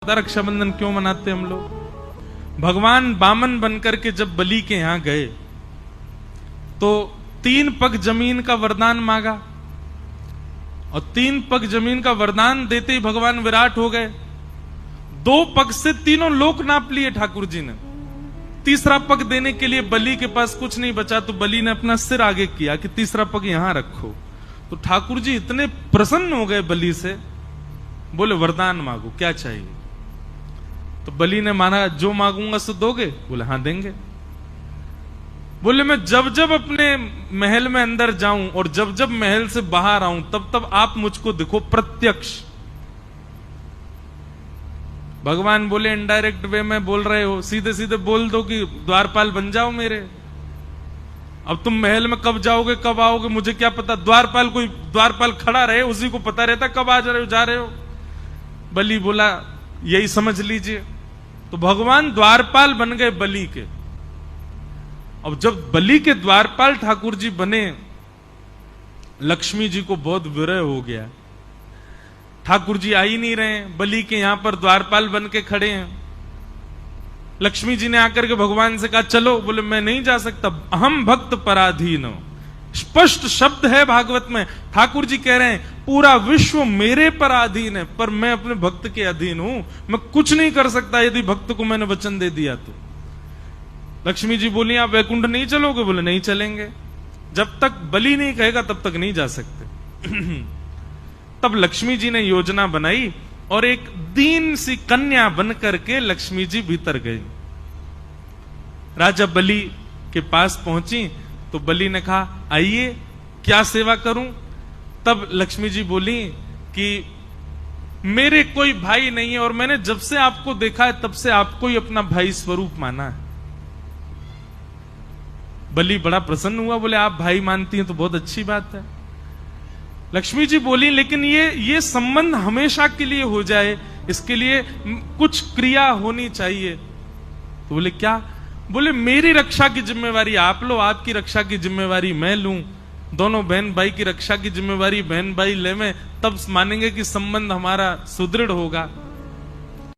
पता रक्षाबंधन क्यों मनाते हम लोग? भगवान बामन बनकर के जब बलि के यहां गए तो 3 पग जमीन का वरदान मांगा और 3 पग जमीन का वरदान देते ही भगवान विराट हो गए। 2 पग से तीनों लोक नाप लिए ठाकुर जी ने। तीसरा पग देने के लिए बलि के पास कुछ नहीं बचा तो बलि ने अपना सिर आगे किया कि तीसरा पग यहां रखो। तो ठाकुर जी इतने प्रसन्न हो गए बलि से, बोले वरदान मांगो, क्या चाहिए? तो बलि ने माना जो मांगूंगा सो दोगे? बोले हाँ देंगे। बोले मैं जब जब अपने महल में अंदर जाऊं और जब जब महल से बाहर आऊं तब तब आप मुझको दिखो प्रत्यक्ष। भगवान बोले इनडायरेक्ट वे में बोल रहे हो, सीधे सीधे बोल दो कि द्वारपाल बन जाओ मेरे। अब तुम महल में कब जाओगे कब आओगे मुझे क्या पता? द्वारपाल खड़ा रहे, उसी को पता रहता कब आ जा रहे हो जा रहे हो। बलि बोला यही समझ लीजिए। तो भगवान द्वारपाल बन गए बलि के। अब जब बलि के द्वारपाल ठाकुर जी बने, लक्ष्मी जी को बहुत विरह हो गया। ठाकुर जी आ ही नहीं रहे, बलि के यहां पर द्वारपाल बन के खड़े हैं। लक्ष्मी जी ने आकर के भगवान से कहा चलो। बोले मैं नहीं जा सकता, अहम भक्त पराधीन हो। स्पष्ट शब्द है भागवत में। ठाकुर जी कह रहे हैं पूरा विश्व मेरे पर अधीन है पर मैं अपने भक्त के अधीन हूं, मैं कुछ नहीं कर सकता यदि भक्त को मैंने वचन दे दिया तो। लक्ष्मी जी बोली आप वैकुंठ नहीं चलोगे? बोले नहीं चलेंगे, जब तक बलि नहीं कहेगा तब तक नहीं जा सकते। तब लक्ष्मी जी ने योजना बनाई और एक दीन सी कन्या बन करके लक्ष्मी जी भीतर गई। राजा बलि के पास पहुंची तो बलि ने कहा आइए क्या सेवा करूं? तब लक्ष्मी जी बोली कि मेरे कोई भाई नहीं है और मैंने जब से आपको देखा है तब से आपको ही अपना भाई स्वरूप माना है। बलि बड़ा प्रसन्न हुआ, बोले आप भाई मानती हैं तो बहुत अच्छी बात है। लक्ष्मी जी बोली लेकिन ये संबंध हमेशा के लिए हो जाए इसके लिए कुछ क्रिया होनी चाहिए। तो बोले क्या? बोले मेरी रक्षा की जिम्मेवारी आप लो, आपकी रक्षा की जिम्मेवारी मैं लूं, दोनों बहन भाई की रक्षा की जिम्मेवारी बहन भाई ले में, तब मानेंगे कि संबंध हमारा सुदृढ़ होगा।